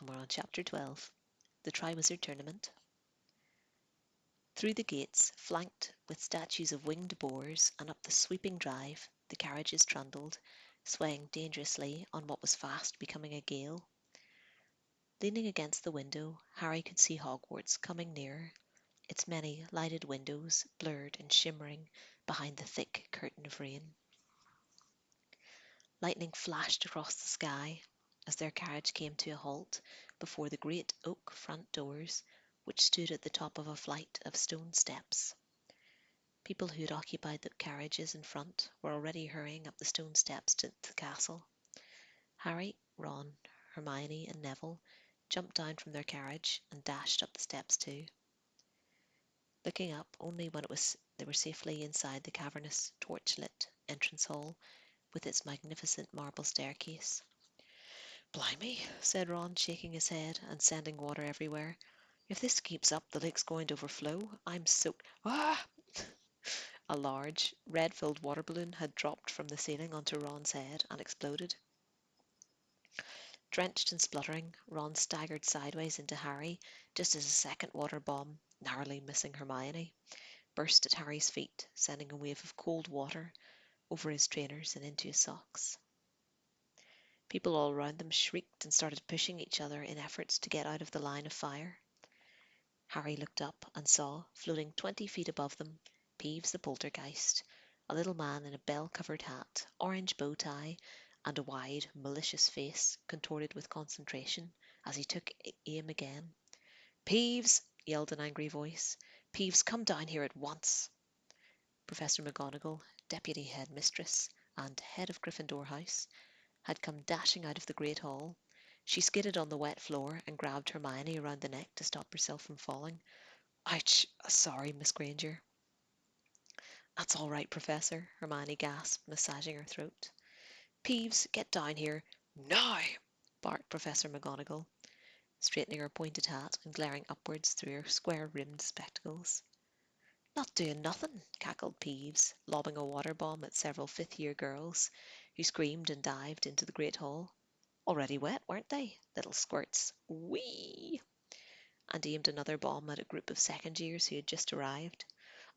and we're on Chapter 12, the Triwizard Tournament. Through the gates, flanked with statues of winged boars, and up the sweeping drive, the carriages trundled, swaying dangerously on what was fast becoming a gale. Leaning against the window, Harry could see Hogwarts coming nearer, its many lighted windows blurred and shimmering behind the thick curtain of rain. Lightning flashed across the sky as their carriage came to a halt before the great oak front doors, which stood at the top of a flight of stone steps. People who had occupied the carriages in front were already hurrying up the stone steps to the castle. Harry, Ron, Hermione, and Neville jumped down from their carriage and dashed up the steps too, looking up only when they were safely inside the cavernous, torch-lit entrance hall with its magnificent marble staircase. "Blimey," said Ron, shaking his head and sending water everywhere. "If this keeps up, the lake's going to overflow. I'm soaked." Ah! A large, red-filled water balloon had dropped from the ceiling onto Ron's head and exploded. Drenched and spluttering, Ron staggered sideways into Harry just as a second water bomb, narrowly missing Hermione, burst at Harry's feet, sending a wave of cold water over his trainers and into his socks. People all around them shrieked and started pushing each other in efforts to get out of the line of fire. Harry looked up and saw, floating 20 feet above them, Peeves the poltergeist, a little man in a bell-covered hat, orange bow tie, and a wide, malicious face contorted with concentration as he took aim again. "Peeves!" yelled an angry voice. "Peeves, come down here at once!" Professor McGonagall, deputy headmistress and head of Gryffindor House, had come dashing out of the great hall. She skidded on the wet floor and grabbed Hermione around the neck to stop herself from falling. "Ouch! Sorry, Miss Granger." "That's all right, Professor," Hermione gasped, massaging her throat. "Peeves, get down here. Now!" barked Professor McGonagall, straightening her pointed hat and glaring upwards through her square-rimmed spectacles. "Not doing nothing," cackled Peeves, lobbing a water bomb at several fifth-year girls, who screamed and dived into the great hall. Already wet, weren't they? Little squirts. Whee! And aimed another bomb at a group of second years who had just arrived.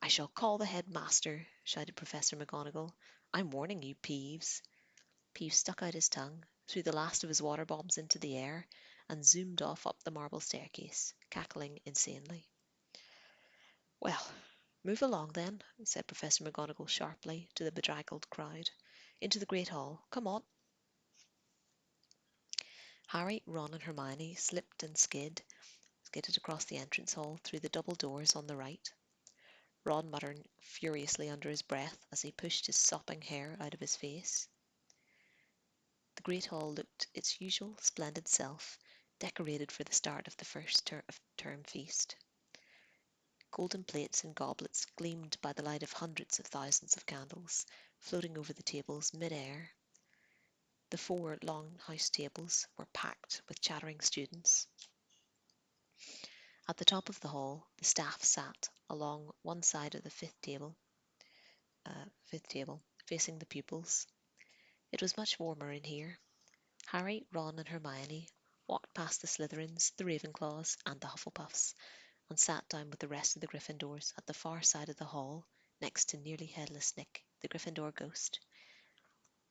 "I shall call the headmaster," shouted Professor McGonagall. "I'm warning you, Peeves." Peeves stuck out his tongue, threw the last of his water bombs into the air, and zoomed off up the marble staircase, cackling insanely. "Well, move along then," said Professor McGonagall sharply to the bedraggled crowd. "Into the great hall. Come on." Harry, Ron, and Hermione slipped and skidded across the entrance hall through the double doors on the right, Ron muttering furiously under his breath as he pushed his sopping hair out of his face. The great hall looked its usual splendid self, decorated for the start of the first term feast. Golden plates and goblets gleamed by the light of hundreds of thousands of candles floating over the tables mid-air. The 4 long house tables were packed with chattering students. At the top of the hall, the staff sat along one side of the fifth table, facing the pupils. It was much warmer in here. Harry, Ron, and Hermione walked past the Slytherins, the Ravenclaws, and the Hufflepuffs, and sat down with the rest of the Gryffindors at the far side of the hall, next to nearly headless Nick, the Gryffindor ghost.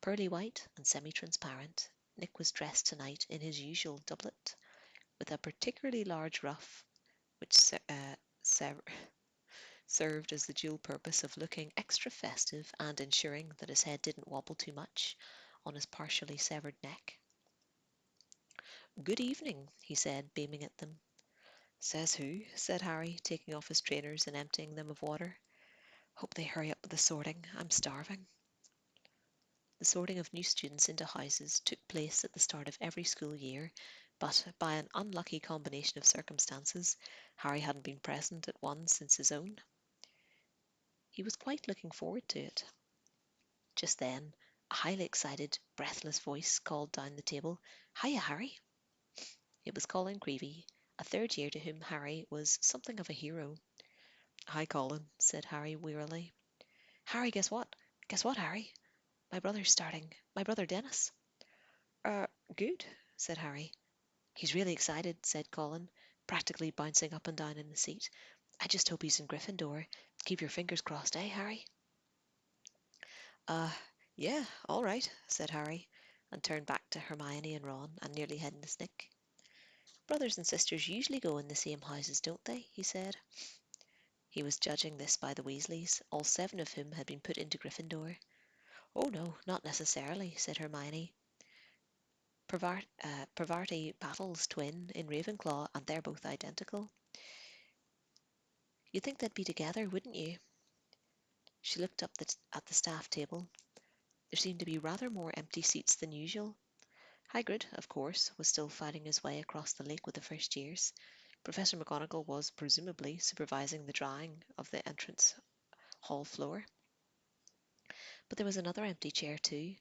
Pearly white and semi-transparent, Nick was dressed tonight in his usual doublet, with a particularly large ruff, which served as the dual purpose of looking extra festive and ensuring that his head didn't wobble too much on his partially severed neck. "Good evening," he said, beaming at them. "Says who?" said Harry, taking off his trainers and emptying them of water. "Hope they hurry up with the sorting. I'm starving." The sorting of new students into houses took place at the start of every school year, but by an unlucky combination of circumstances, Harry hadn't been present at one since his own. He was quite looking forward to it. Just then, a highly excited, breathless voice called down the table, "Hiya, Harry!" It was Colin Creevey, a third year to whom Harry was something of a hero. "Hi, Colin," said Harry wearily. "Harry, guess what? Guess what, Harry? My brother's starting. My brother Dennis." Good," said Harry. He's really excited, said Colin, practically bouncing up and down in the seat. I just hope he's in Gryffindor. Keep your fingers crossed, eh, Harry? Uh, yeah, all right, said Harry, and turned back to Hermione and Ron, and nearly hid in the snick. Brothers and sisters usually go in the same houses, don't they? He said. He was judging this by the Weasleys, all 7 of whom had been put into Gryffindor. Oh no, not necessarily, said Hermione. Parvati Patil's twin in Ravenclaw, and they're both identical. You'd think they'd be together, wouldn't you? She looked up at the staff table. There seemed to be rather more empty seats than usual. Hagrid, of course, was still fighting his way across the lake with the first years. Professor McGonagall was presumably supervising the drying of the entrance hall floor. But there was another empty chair too,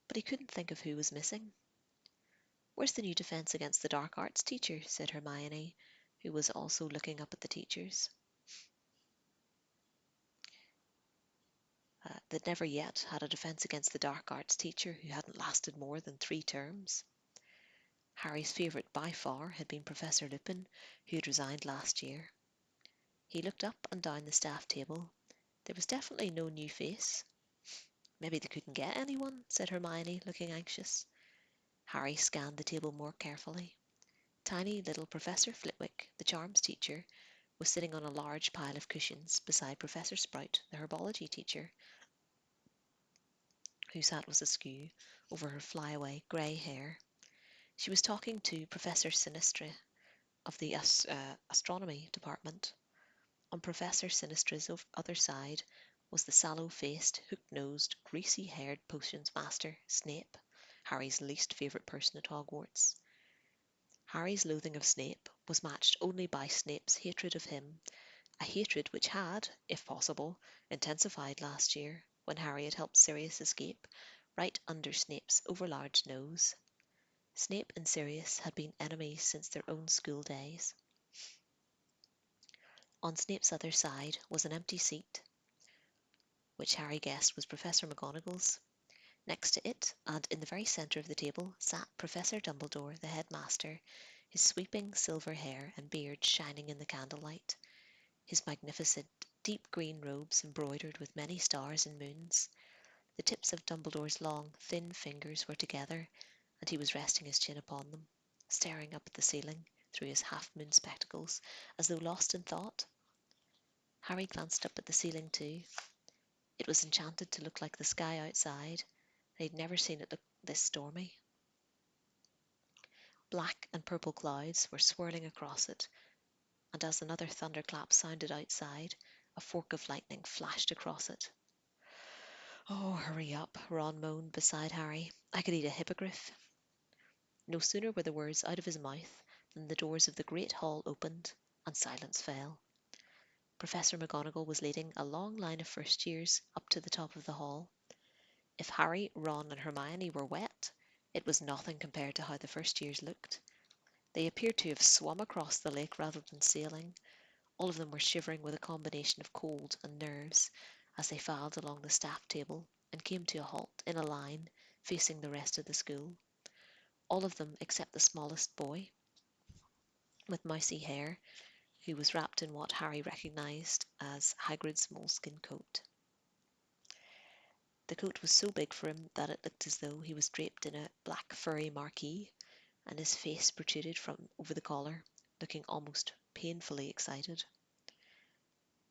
but he couldn't think of who was missing. Where's the new defence against the dark arts teacher? Said Hermione, who was also looking up at the teachers. They'd never yet had a defence against the dark arts teacher who hadn't lasted more than 3 terms. Harry's favourite by far had been Professor Lupin, who had resigned last year. He looked up and down the staff table. There was definitely no new face. Maybe they couldn't get anyone, said Hermione, looking anxious. Harry scanned the table more carefully. Tiny little Professor Flitwick, the charms teacher, was sitting on a large pile of cushions beside Professor Sprout, the herbology teacher, whose hat was askew over her flyaway grey hair. She was talking to Professor Sinistre of the astronomy department. On Professor Sinistra's other side was the sallow-faced, hook-nosed, greasy-haired potions master, Snape, Harry's least favourite person at Hogwarts. Harry's loathing of Snape was matched only by Snape's hatred of him, a hatred which had, if possible, intensified last year when Harry had helped Sirius escape right under Snape's overlarge nose. Snape and Sirius had been enemies since their own school days. On Snape's other side was an empty seat, which Harry guessed was Professor McGonagall's. Next to it, and in the very centre of the table, sat Professor Dumbledore, the headmaster, his sweeping silver hair and beard shining in the candlelight, his magnificent deep green robes embroidered with many stars and moons. The tips of Dumbledore's long, thin fingers were together, and he was resting his chin upon them, staring up at the ceiling through his half-moon spectacles, as though lost in thought. Harry glanced up at the ceiling too. It was enchanted to look like the sky outside, and he'd never seen it look this stormy. Black and purple clouds were swirling across it, and as another thunderclap sounded outside, a fork of lightning flashed across it. Oh, hurry up, Ron moaned beside Harry. I could eat a hippogriff. No sooner were the words out of his mouth than the doors of the great hall opened, and silence fell. Professor McGonagall was leading a long line of first years up to the top of the hall. If Harry, Ron, and Hermione were wet, it was nothing compared to how the first years looked. They appeared to have swum across the lake rather than sailing. All of them were shivering with a combination of cold and nerves as they filed along the staff table and came to a halt in a line facing the rest of the school. All of them except the smallest boy, with mousy hair, who was wrapped in what Harry recognised as Hagrid's moleskin coat. The coat was so big for him that it looked as though he was draped in a black furry marquee, and his face protruded from over the collar, looking almost painfully excited.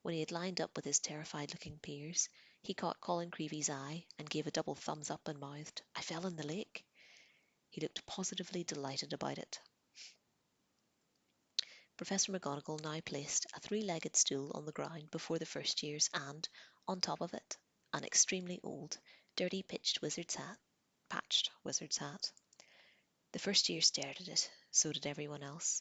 When he had lined up with his terrified-looking peers, he caught Colin Creevy's eye and gave a double thumbs up and mouthed, "I fell in the lake." He looked positively delighted about it. Professor McGonagall now placed a 3-legged stool on the ground before the first years and, on top of it, an extremely old, dirty patched wizard's hat. The first year stared at it, so did everyone else.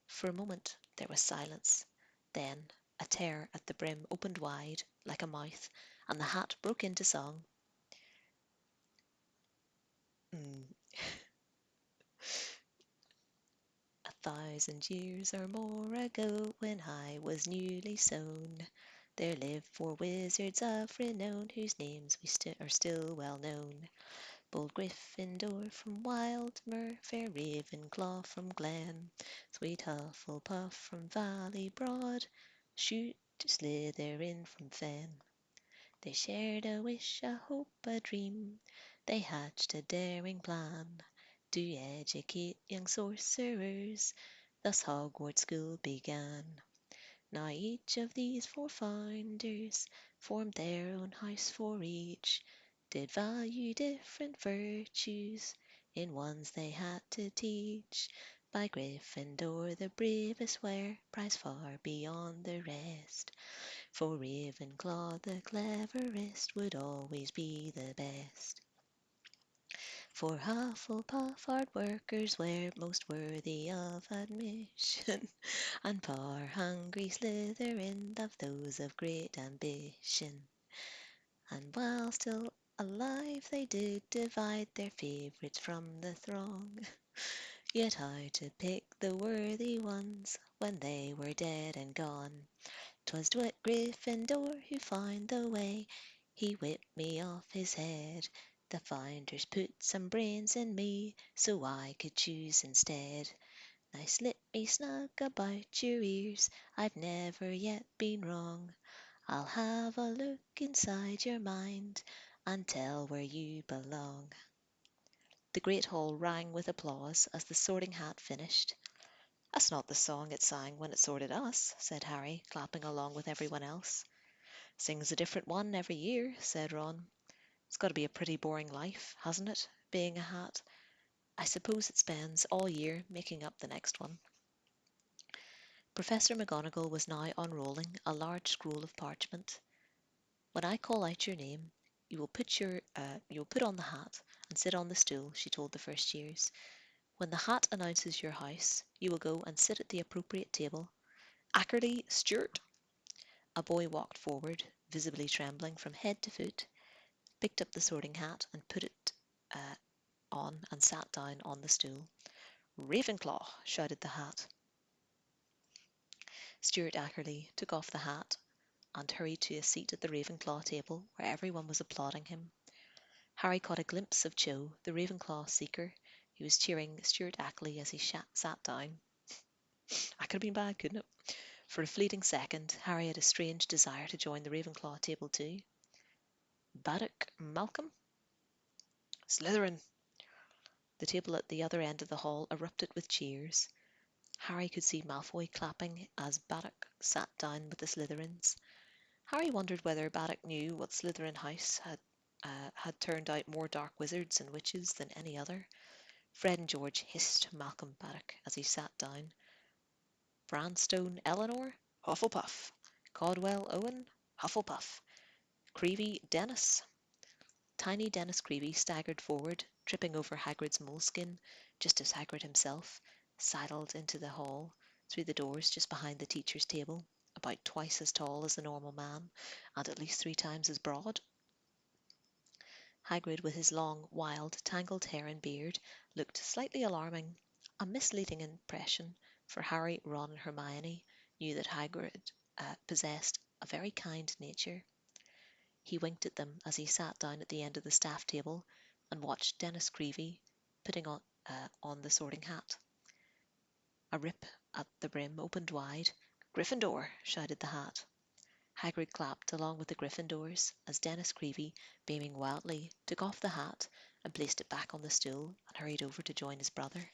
For a moment there was silence. Then a tear at the brim opened wide, like a mouth, and the hat broke into song. Mm. 1,000 years or more ago, when I was newly sown, there lived 4 wizards of renown, whose names are still well known. Bold Gryffindor from Wildmer, fair Ravenclaw from Glen, sweet Hufflepuff from Valley Broad, shoot Slytherin from Fen. They shared a wish, a hope, a dream. They hatched a daring plan to educate young sorcerers. Thus Hogwarts School began. Now each of these four founders formed their own house for each, did value different virtues, in ones they had to teach. By Gryffindor the bravest were prized far beyond the rest, for Ravenclaw the cleverest would always be the best. For Hufflepuff hard workers were most worthy of admission, and power-hungry Slytherin loved those of great ambition. And while still alive they did divide their favourites from the throng, yet how to pick the worthy ones when they were dead and gone? 'Twas Gryffindor who found the way, he whipped me off his head. The founders put some brains in me, so I could choose instead. Now slip me snug about your ears, I've never yet been wrong. I'll have a look inside your mind and tell where you belong. The great hall rang with applause as the Sorting Hat finished. That's not the song it sang when it sorted us, said Harry, clapping along with everyone else. Sings a different one every year, said Ron. It's got to be a pretty boring life, hasn't it, being a hat? I suppose it spends all year making up the next one. Professor McGonagall was now unrolling a large scroll of parchment. When I call out your name, you will put on the hat and sit on the stool, she told the first years. When the hat announces your house, you will go and sit at the appropriate table. Ackerley Stewart. A boy walked forward, visibly trembling from head to foot, picked up the Sorting Hat and put it on and sat down on the stool. Ravenclaw, shouted the hat. Stuart Ackerley took off the hat and hurried to a seat at the Ravenclaw table where everyone was applauding him. Harry caught a glimpse of Cho, the Ravenclaw seeker, who was cheering Stuart Ackerley as he sat down. That could have been bad, couldn't it? For a fleeting second, Harry had a strange desire to join the Ravenclaw table too. Baddock Malcolm? Slytherin! The table at the other end of the hall erupted with cheers. Harry could see Malfoy clapping as Baddock sat down with the Slytherins. Harry wondered whether Baddock knew what Slytherin house had turned out more dark wizards and witches than any other. Fred and George hissed Malcolm Baddock as he sat down. Branstone Eleanor? Hufflepuff. Caldwell Owen? Hufflepuff. Creevy Dennis? Tiny Dennis Creevy staggered forward, tripping over Hagrid's moleskin, just as Hagrid himself sidled into the hall through the doors just behind the teacher's table, about twice as tall as a normal man, and at least 3 times as broad. Hagrid, with his long, wild, tangled hair and beard, looked slightly alarming, a misleading impression, for Harry, Ron, and Hermione knew that Hagrid possessed a very kind nature. He winked at them as he sat down at the end of the staff table and watched Dennis Creevy putting on the Sorting Hat. A rip at the brim opened wide. "Gryffindor!" shouted the hat. Hagrid clapped along with the Gryffindors as Dennis Creevy, beaming wildly, took off the hat and placed it back on the stool and hurried over to join his brother.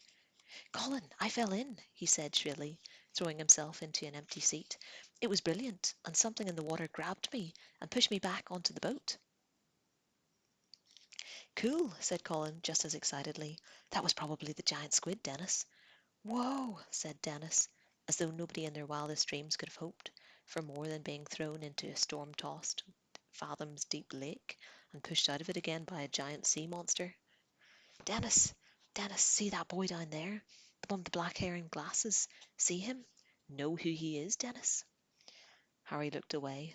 "Colin, I fell in," he said shrilly, throwing himself into an empty seat. "It was brilliant, and something in the water grabbed me and pushed me back onto the boat." "Cool," said Colin just as excitedly. "That was probably the giant squid, Dennis." "Whoa," said Dennis, as though nobody in their wildest dreams could have hoped for more than being thrown into a storm-tossed, fathoms-deep lake and pushed out of it again by a giant sea monster. "Dennis, Dennis, see that boy down there? The one with the black hair and glasses. See him? Know who he is, Dennis?" Harry looked away,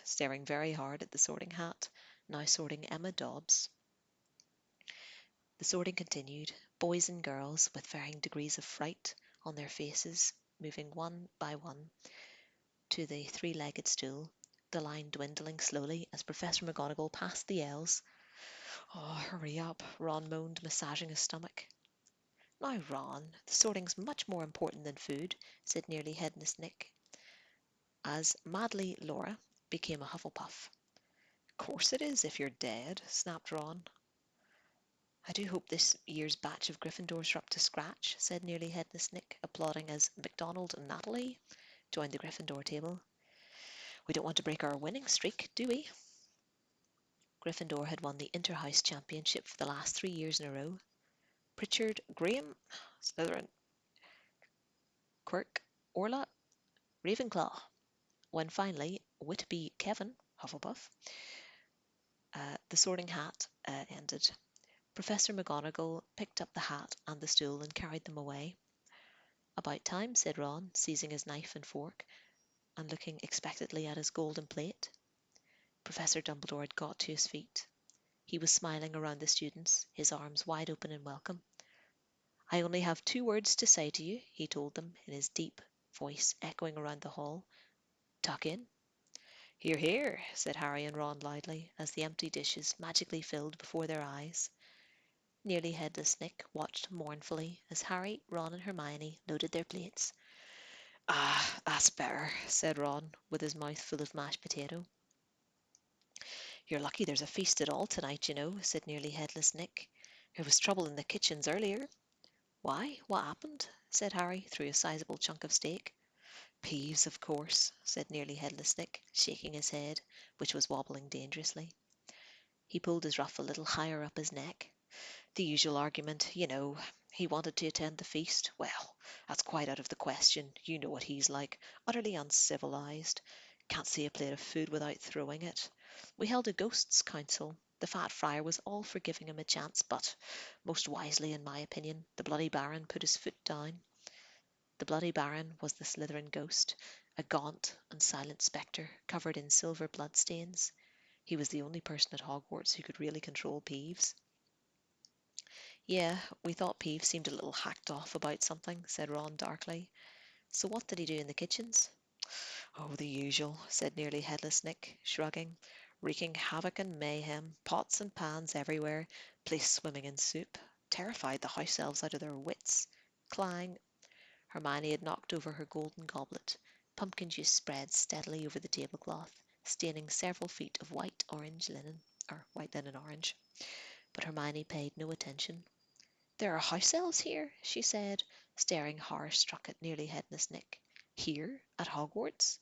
staring very hard at the Sorting Hat, now sorting Emma Dobbs. The sorting continued, boys and girls with varying degrees of fright on their faces, moving one by one to the 3-legged stool, the line dwindling slowly as Professor McGonagall passed the L's. Oh, hurry up, Ron moaned, massaging his stomach. Now, Ron, the sorting's much more important than food, said nearly headless Nick, as Madly Laura became a Hufflepuff. Course it is if you're dead, snapped Ron. I do hope this year's batch of Gryffindors are up to scratch, said nearly headless Nick, applauding as MacDonald and Natalie joined the Gryffindor table. We don't want to break our winning streak, do we? Gryffindor had won the Inter-House Championship for the last 3 years in a row. Pritchard, Graham, Slytherin, Quirk, Orla, Ravenclaw. When finally Whitby Kevin, Hufflepuff, the Sorting Hat ended. Professor McGonagall picked up the hat and the stool and carried them away. About time, said Ron, seizing his knife and fork and looking expectantly at his golden plate. Professor Dumbledore had got to his feet. He was smiling around the students, his arms wide open in welcome. I only have 2 words to say to you, he told them in his deep voice echoing around the hall. Tuck in. Hear, hear, said Harry and Ron loudly, as the empty dishes magically filled before their eyes. Nearly headless Nick watched mournfully as Harry, Ron and Hermione loaded their plates. Ah, that's better, said Ron, with his mouth full of mashed potato. You're lucky there's a feast at all tonight, you know, said nearly headless Nick. There was trouble in the kitchens earlier. Why, what happened? Said Harry, through a sizable chunk of steak. Peeves, of course, said nearly headless Nick, shaking his head, which was wobbling dangerously. He pulled his ruff a little higher up his neck. The usual argument, you know. He wanted to attend the feast. Well, that's quite out of the question. You know what he's like. Utterly uncivilized. Can't see a plate of food without throwing it. We held a ghosts' council. The fat friar was all for giving him a chance, but, most wisely in my opinion, the bloody baron put his foot down. The bloody baron was the Slytherin ghost, a gaunt and silent spectre covered in silver bloodstains. He was the only person at Hogwarts who could really control Peeves. Yeah, we thought Peeves seemed a little hacked off about something, said Ron darkly. So what did he do in the kitchens? Oh, the usual, said nearly headless Nick, shrugging. Wreaking havoc and mayhem, pots and pans everywhere, place swimming in soup. Terrified the house elves out of their wits. Clang. Hermione had knocked over her golden goblet. Pumpkin juice spread steadily over the tablecloth, staining several feet of white linen orange. But Hermione paid no attention. There are house elves here, she said, staring horror-struck at nearly headless Nick. Here? At Hogwarts?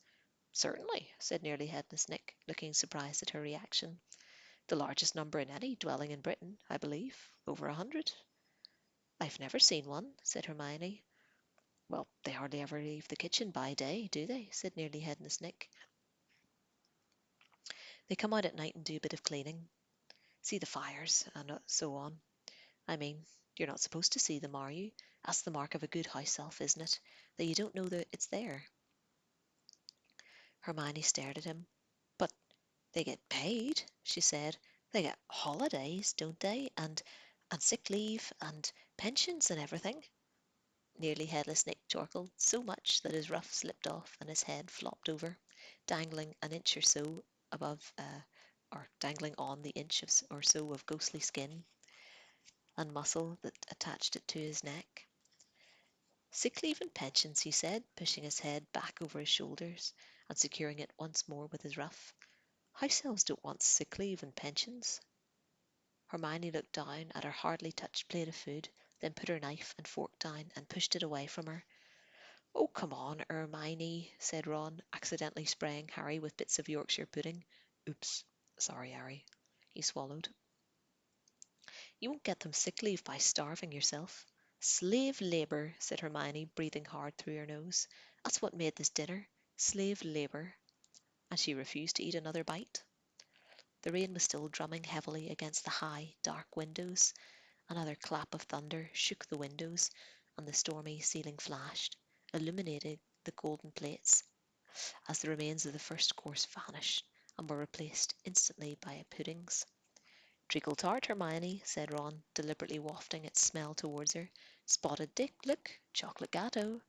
Certainly, said nearly headless Nick, looking surprised at her reaction. The largest number in any dwelling in Britain, I believe. Over 100. I've never seen one, said Hermione. Well, they hardly ever leave the kitchen by day, do they? Said nearly headless Nick. They come out at night and do a bit of cleaning. See the fires, and so on. I mean, you're not supposed to see them, are you? That's the mark of a good house elf, isn't it? That you don't know that it's there. Hermione stared at him. But they get paid, she said. They get holidays, don't they? And sick leave and pensions and everything. Nearly headless Nick chortled so much that his ruff slipped off and his head flopped over, dangling an inch or so above, or dangling on the inch or so of ghostly skin and muscle that attached it to his neck. Sick leave and pensions, he said, pushing his head back over his shoulders and securing it once more with his ruff. House elves don't want sick leave and pensions. Hermione looked down at her hardly touched plate of food, then put her knife and fork down and pushed it away from her. Oh, come on, Hermione, said Ron, accidentally spraying Harry with bits of Yorkshire pudding. Oops, sorry, Harry. He swallowed. You won't get them sick leave by starving yourself. Slave labour, said Hermione, breathing hard through her nose. That's what made this dinner. Slave labour. And she refused to eat another bite. The rain was still drumming heavily against the high, dark windows. Another clap of thunder shook the windows, and the stormy ceiling flashed, illuminating the golden plates, as the remains of the first course vanished and were replaced instantly by puddings. Treacle tart, Hermione, said Ron, deliberately wafting its smell towards her. Spotted Dick, look, chocolate gateau.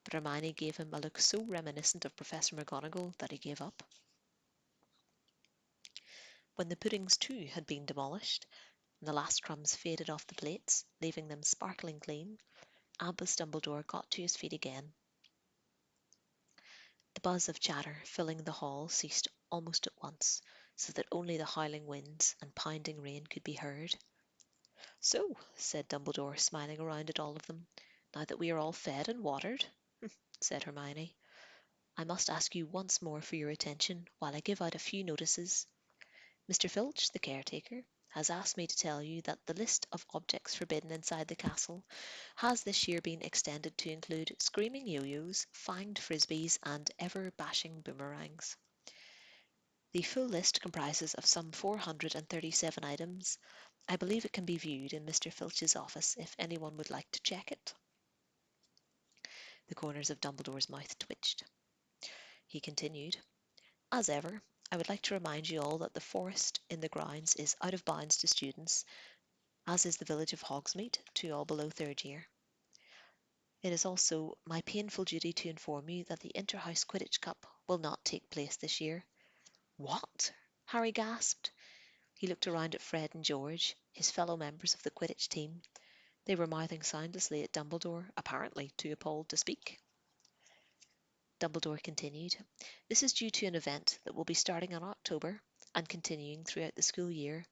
But Hermione gave him a look so reminiscent of Professor McGonagall that he gave up. When the puddings too had been demolished, and the last crumbs faded off the plates, leaving them sparkling clean, Albus Dumbledore got to his feet again. The buzz of chatter filling the hall ceased almost at once, so that only the howling winds and pounding rain could be heard. "So," said Dumbledore, smiling around at all of them, "now that we are all fed and watered," said Hermione, "I must ask you once more for your attention while I give out a few notices. Mr. Filch, the caretaker, has asked me to tell you that the list of objects forbidden inside the castle has this year been extended to include screaming yo-yos, fanged frisbees, and ever-bashing boomerangs. The full list comprises of some 437 items. I believe it can be viewed in Mr. Filch's office if anyone would like to check it." The corners of Dumbledore's mouth twitched. He continued, "As ever, I would like to remind you all that the forest in the grounds is out of bounds to students, as is the village of Hogsmeade to all below third year. It is also my painful duty to inform you that the Inter-House Quidditch Cup will not take place this year." "What?" Harry gasped. He looked around at Fred and George, his fellow members of the Quidditch team. They were mouthing soundlessly at Dumbledore, apparently too appalled to speak. Dumbledore continued, "This is due to an event that will be starting in October and continuing throughout the school year,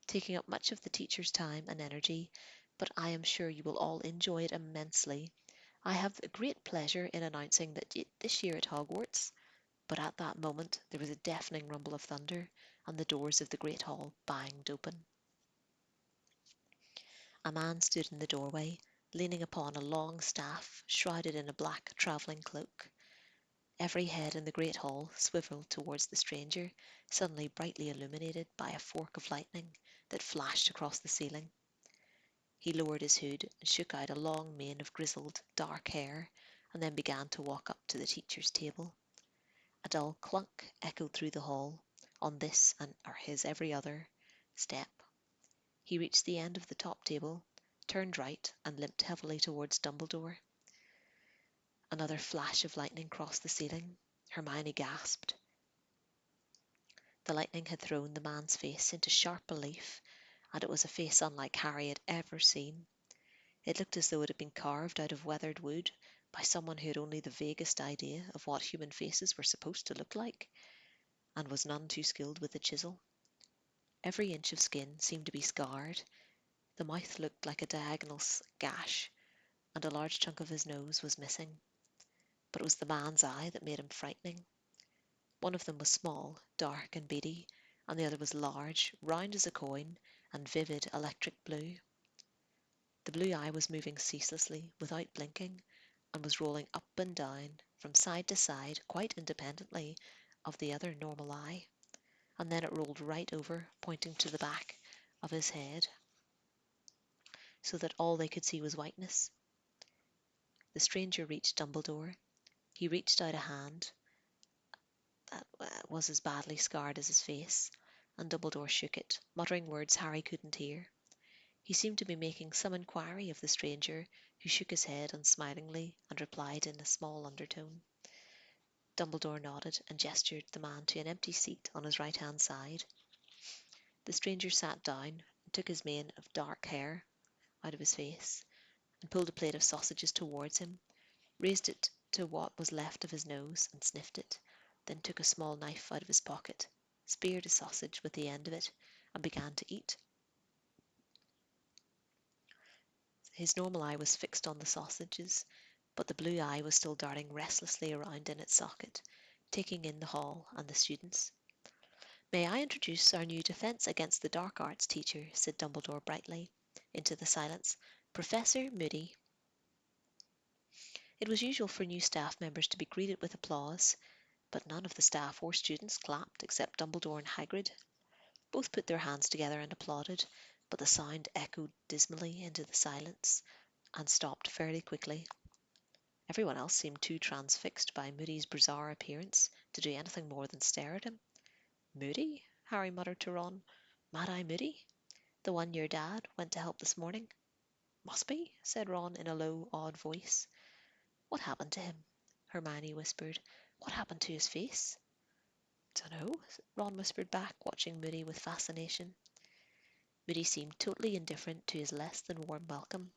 taking up much of the teachers' time and energy, but I am sure you will all enjoy it immensely. I have a great pleasure in announcing that this year at Hogwarts—" But at that moment there was a deafening rumble of thunder, and the doors of the great hall banged open. A man stood in the doorway, leaning upon a long staff, shrouded in a black travelling cloak. Every head in the great hall swiveled towards the stranger, suddenly brightly illuminated by a fork of lightning that flashed across the ceiling. He lowered his hood and shook out a long mane of grizzled, dark hair, and then began to walk up to the teacher's table. A dull clunk echoed through the hall, on this and or his every other step. He reached the end of the top table, turned right, and limped heavily towards Dumbledore. Another flash of lightning crossed the ceiling. Hermione gasped. The lightning had thrown the man's face into sharp relief, and it was a face unlike Harry had ever seen. It looked as though it had been carved out of weathered wood by someone who had only the vaguest idea of what human faces were supposed to look like, and was none too skilled with the chisel. Every inch of skin seemed to be scarred. The mouth looked like a diagonal gash, and a large chunk of his nose was missing. But it was the man's eye that made him frightening. One of them was small, dark, and beady, and the other was large, round as a coin, and vivid electric blue. The blue eye was moving ceaselessly, without blinking, and was rolling up and down, from side to side, quite independently of the other normal eye, and then it rolled right over, pointing to the back of his head, so that all they could see was whiteness. The stranger reached Dumbledore. He reached out a hand that was as badly scarred as his face, and Dumbledore shook it, muttering words Harry couldn't hear. He seemed to be making some inquiry of the stranger, who shook his head unsmilingly and replied in a small undertone. Dumbledore nodded and gestured the man to an empty seat on his right-hand side. The stranger sat down and took his mane of dark hair out of his face, and pulled a plate of sausages towards him, raised it to what was left of his nose and sniffed it, then took a small knife out of his pocket, speared a sausage with the end of it, and began to eat. His normal eye was fixed on the sausages, but the blue eye was still darting restlessly around in its socket, taking in the hall and the students. "May I introduce our new defence against the dark arts teacher," said Dumbledore brightly, into the silence, "Professor Moody." It was usual for new staff members to be greeted with applause, but none of the staff or students clapped except Dumbledore and Hagrid. Both put their hands together and applauded, but the sound echoed dismally into the silence and stopped fairly quickly. Everyone else seemed too transfixed by Moody's bizarre appearance to do anything more than stare at him. "Moody?" Harry muttered to Ron. "Mad-Eye Moody? The one your dad went to help this morning?" "Must be," said Ron in a low, odd voice. "What happened to him?" Hermione whispered. "What happened to his face?" Dunno, Ron whispered back, watching Moody with fascination. Moody seemed totally indifferent to his less than warm welcome.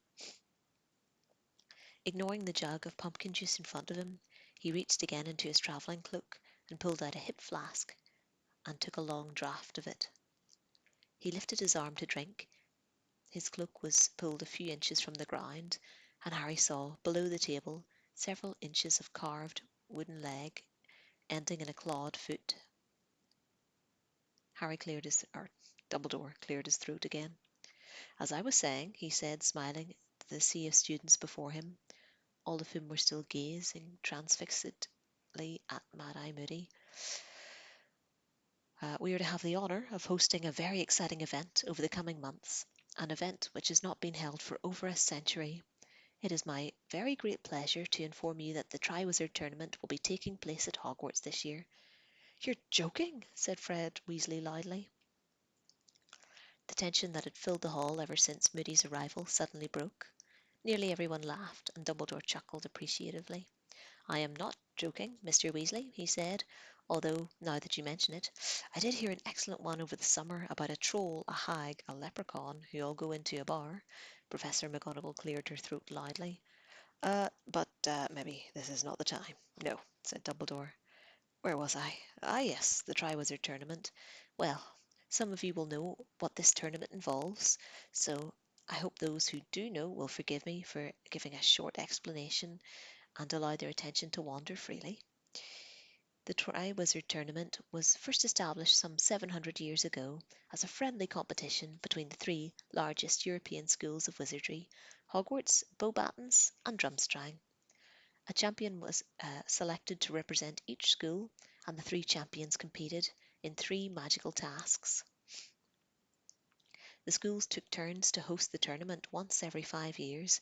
Ignoring the jug of pumpkin juice in front of him, he reached again into his travelling cloak and pulled out a hip flask and took a long draught of it. He lifted his arm to drink. His cloak was pulled a few inches from the ground, and Harry saw, below the table, several inches of carved wooden leg, ending in a clawed foot. Dumbledore cleared his throat again. As I was saying, he said, smiling at the sea of students before him, all of whom were still gazing transfixedly at Mad-Eye Moody. We are to have the honour of hosting a very exciting event over the coming months, an event which has not been held for over a century. It is my very great pleasure to inform you that the Triwizard Tournament will be taking place at Hogwarts this year. You're joking, said Fred Weasley loudly. The tension that had filled the hall ever since Moody's arrival suddenly broke. Nearly everyone laughed, and Dumbledore chuckled appreciatively. I am not joking, Mr. Weasley, he said, although, now that you mention it, I did hear an excellent one over the summer about a troll, a hag, a leprechaun who all go into a bar. Professor McGonagall cleared her throat loudly. But maybe this is not the time. No, said Dumbledore. Where was I? Ah, yes, the Triwizard Tournament. Well, some of you will know what this tournament involves, so I hope those who do know will forgive me for giving a short explanation and allow their attention to wander freely. The Triwizard Tournament was first established some 700 years ago as a friendly competition between the three largest European schools of wizardry, Hogwarts, Beauxbatons, and Drumstrang. A champion was selected to represent each school, and the three champions competed in three magical tasks. The schools took turns to host the tournament once every 5 years,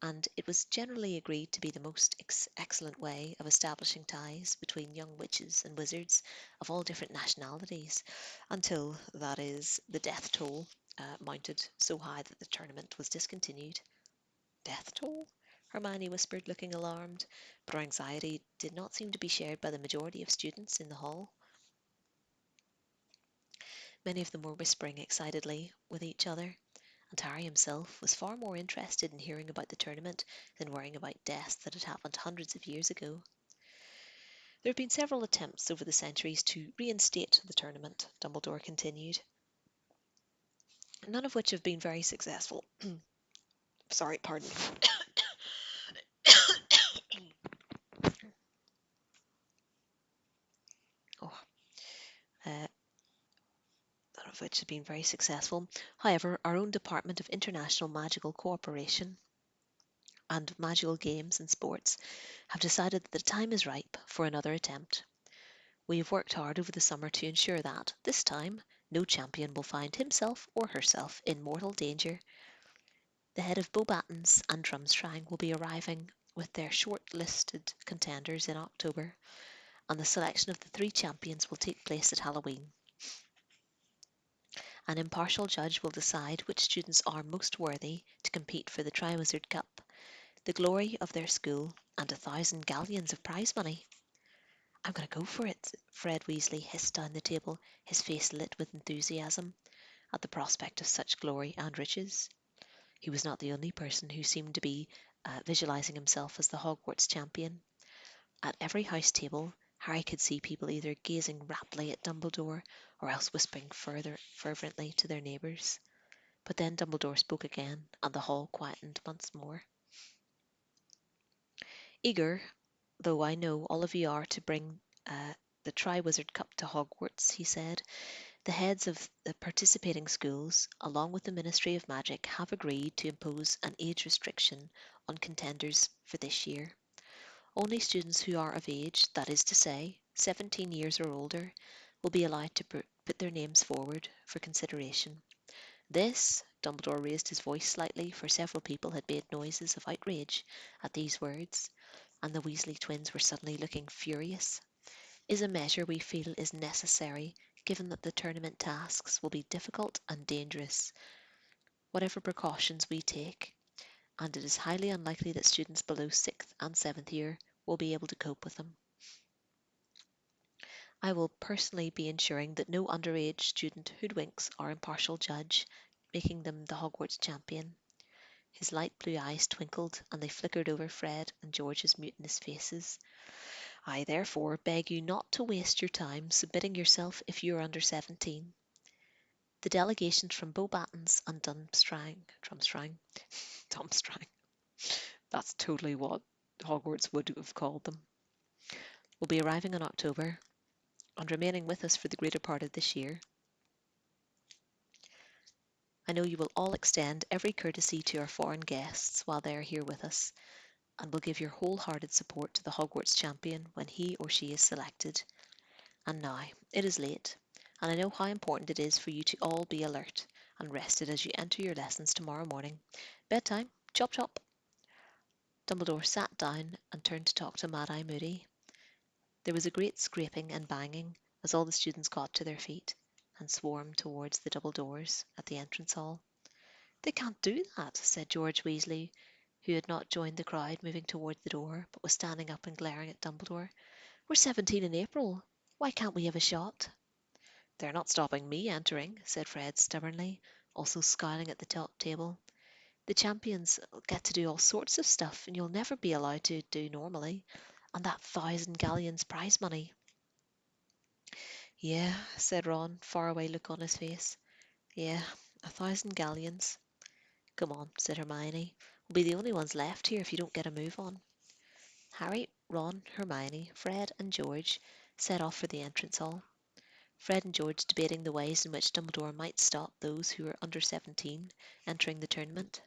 and it was generally agreed to be the most excellent way of establishing ties between young witches and wizards of all different nationalities, until, that is, the death toll mounted so high that the tournament was discontinued. Death toll? Hermione whispered, looking alarmed, but her anxiety did not seem to be shared by the majority of students in the hall. Many of them were whispering excitedly with each other, and Harry himself was far more interested in hearing about the tournament than worrying about deaths that had happened hundreds of years ago. There have been several attempts over the centuries to reinstate the tournament, Dumbledore continued, none of which have been very successful. Sorry, pardon me. oh, uh, None of which have been very successful. However, our own Department of International Magical Cooperation and Magical Games and Sports have decided that the time is ripe for another attempt. We have worked hard over the summer to ensure that, this time, no champion will find himself or herself in mortal danger. The head of Beauxbatons and Drumstrang will be arriving with their short-listed contenders in October, and the selection of the three champions will take place at Halloween. An impartial judge will decide which students are most worthy to compete for the Triwizard Cup, the glory of their school, and 1,000 galleons of prize money. I'm going to go for it, Fred Weasley hissed down the table, his face lit with enthusiasm at the prospect of such glory and riches. He was not the only person who seemed to be visualizing himself as the Hogwarts champion. At every house table, Harry could see people either gazing raptly at Dumbledore or else whispering further fervently to their neighbours. But then Dumbledore spoke again, and the hall quietened once more. Eager, though I know all of you are to bring the Triwizard Cup to Hogwarts, he said, the heads of the participating schools, along with the Ministry of Magic, have agreed to impose an age restriction on contenders for this year. Only students who are of age, that is to say, 17 years or older, will be allowed to put their names forward for consideration. This, Dumbledore raised his voice slightly, for several people had made noises of outrage at these words, and the Weasley twins were suddenly looking furious, is a measure we feel is necessary, given that the tournament tasks will be difficult and dangerous, whatever precautions we take, and it is highly unlikely that students below 6th and 7th year will be able to cope with them. I will personally be ensuring that no underage student hoodwinks our impartial judge, making them the Hogwarts champion. His light blue eyes twinkled, and they flickered over Fred and George's mutinous faces. I therefore beg you not to waste your time submitting yourself if you are under 17. The delegations from Beauxbatons and Dumstrang, that's totally what Hogwarts would have called them, will be arriving in October and remaining with us for the greater part of this year. I know you will all extend every courtesy to our foreign guests while they are here with us, and will give your wholehearted support to the Hogwarts champion when he or she is selected. And now, it is late, and I know how important it is for you to all be alert and rested as you enter your lessons tomorrow morning. Bedtime, chop chop. Dumbledore sat down and turned to talk to Mad-Eye Moody. There was a great scraping and banging as all the students got to their feet and swarmed towards the double doors at the entrance hall. They can't do that, said George Weasley, who had not joined the crowd moving toward the door, but was standing up and glaring at Dumbledore. We're 17 in April. Why can't we have a shot? They're not stopping me entering, said Fred stubbornly, also scowling at the top table. The champions get to do all sorts of stuff, and you'll never be allowed to do normally. And that 1,000 galleons prize money. Yeah, said Ron, faraway look on his face. Yeah, 1,000 galleons. Come on, said Hermione. We'll be the only ones left here if you don't get a move on. Harry, Ron, Hermione, Fred, and George set off for the entrance hall. Fred and George debating the ways in which Dumbledore might stop those who were under 17 entering the tournament.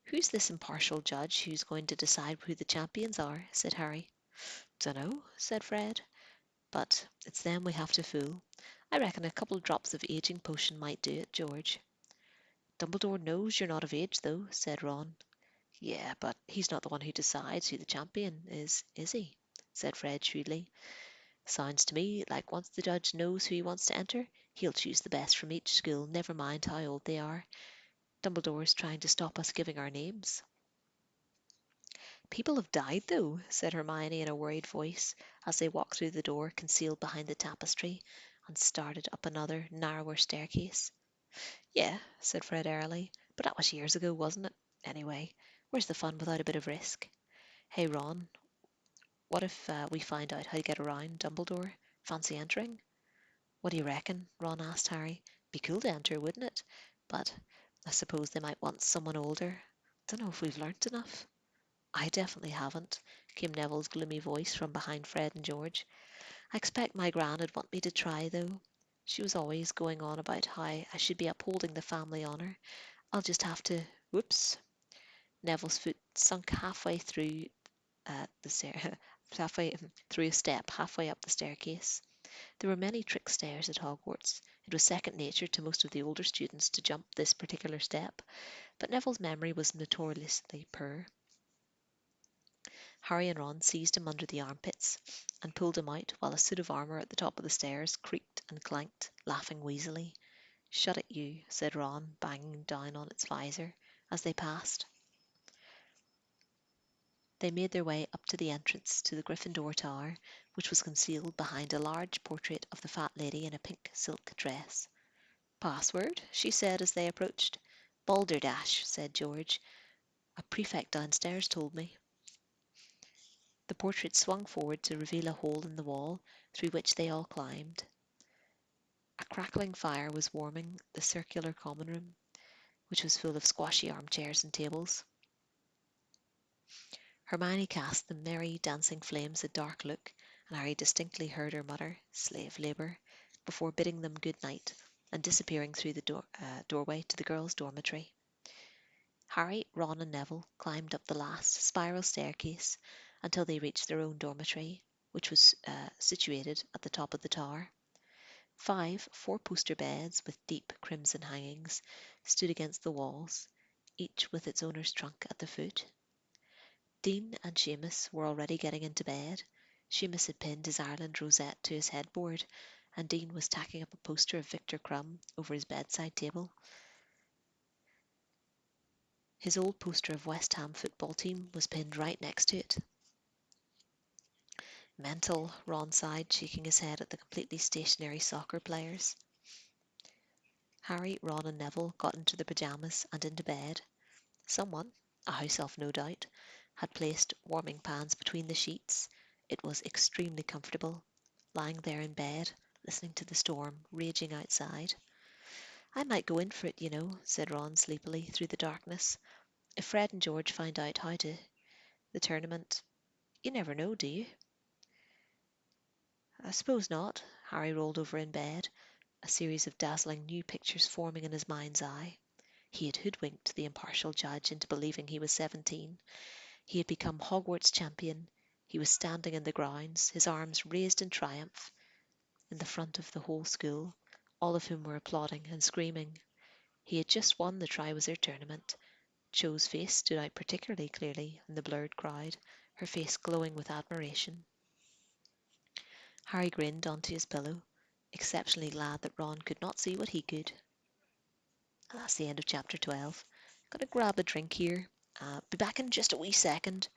Who's this impartial judge who's going to decide who the champions are? Said Harry. Dunno, said Fred, but it's them we have to fool. I reckon a couple of drops of aging potion might do it, George. Dumbledore knows you're not of age, though, said Ron. Yeah, but he's not the one who decides who the champion is he? Said Fred shrewdly. Sounds to me like once the judge knows who he wants to enter, he'll choose the best from each school, never mind how old they are. Dumbledore's trying to stop us giving our names. People have died, though, said Hermione in a worried voice, as they walked through the door concealed behind the tapestry and started up another, narrower staircase. Yeah, said Fred airily, but that was years ago, wasn't it? Anyway, where's the fun without a bit of risk? Hey, Ron, what if we find out how to get around Dumbledore? Fancy entering? What do you reckon? Ron asked Harry. Be cool to enter, wouldn't it? But I suppose they might want someone older. Don't know if we've learnt enough. I definitely haven't, came Neville's gloomy voice from behind Fred and George. I expect my gran would want me to try, though. She was always going on about how I should be upholding the family honour. I'll just have to. Whoops. Neville's foot sunk halfway through the stair, halfway through a step, halfway up the staircase. There were many trick stairs at Hogwarts. It was second nature to most of the older students to jump this particular step, but Neville's memory was notoriously poor. Harry and Ron seized him under the armpits and pulled him out while a suit of armour at the top of the stairs creaked and clanked, laughing wheezily. Shut it, you, said Ron, banging down on its visor as they passed. They made their way up to the entrance to the Gryffindor Tower, which was concealed behind a large portrait of the fat lady in a pink silk dress. Password, she said as they approached. Balderdash, said George. A prefect downstairs told me. The portrait swung forward to reveal a hole in the wall through which they all climbed. A crackling fire was warming the circular common room, which was full of squashy armchairs and tables. Hermione cast the merry dancing flames a dark look, and Harry distinctly heard her mutter, "Slave labour," before bidding them good night and disappearing through the doorway to the girls' dormitory. Harry, Ron, and Neville climbed up the last spiral staircase until they reached their own dormitory, which was situated at the top of the tower. 5 four-poster beds with deep crimson hangings stood against the walls, each with its owner's trunk at the foot. Dean and Seamus were already getting into bed. Seamus had pinned his Ireland rosette to his headboard, and Dean was tacking up a poster of Victor Crumb over his bedside table. His old poster of West Ham football team was pinned right next to it. Mental, Ron sighed, shaking his head at the completely stationary soccer players. Harry, Ron, and Neville got into their pyjamas and into bed. Someone, a house elf no doubt, had placed warming pans between the sheets. It was extremely comfortable, lying there in bed, listening to the storm raging outside. I might go in for it, said Ron sleepily through the darkness. If Fred and George find out how to the tournament, you never know, do you? I suppose not. Harry rolled over in bed, a series of dazzling new pictures forming in his mind's eye. He had hoodwinked the impartial judge into believing he was 17. He had become Hogwarts champion. He was standing in the grounds, his arms raised in triumph, in the front of the whole school, all of whom were applauding and screaming. He had just won the Triwizard Tournament. Cho's face stood out particularly clearly in the blurred crowd, her face glowing with admiration. Harry grinned onto his pillow, exceptionally glad that Ron could not see what he could. And that's the end of chapter 12. Gotta grab a drink here. Be back in just a wee second.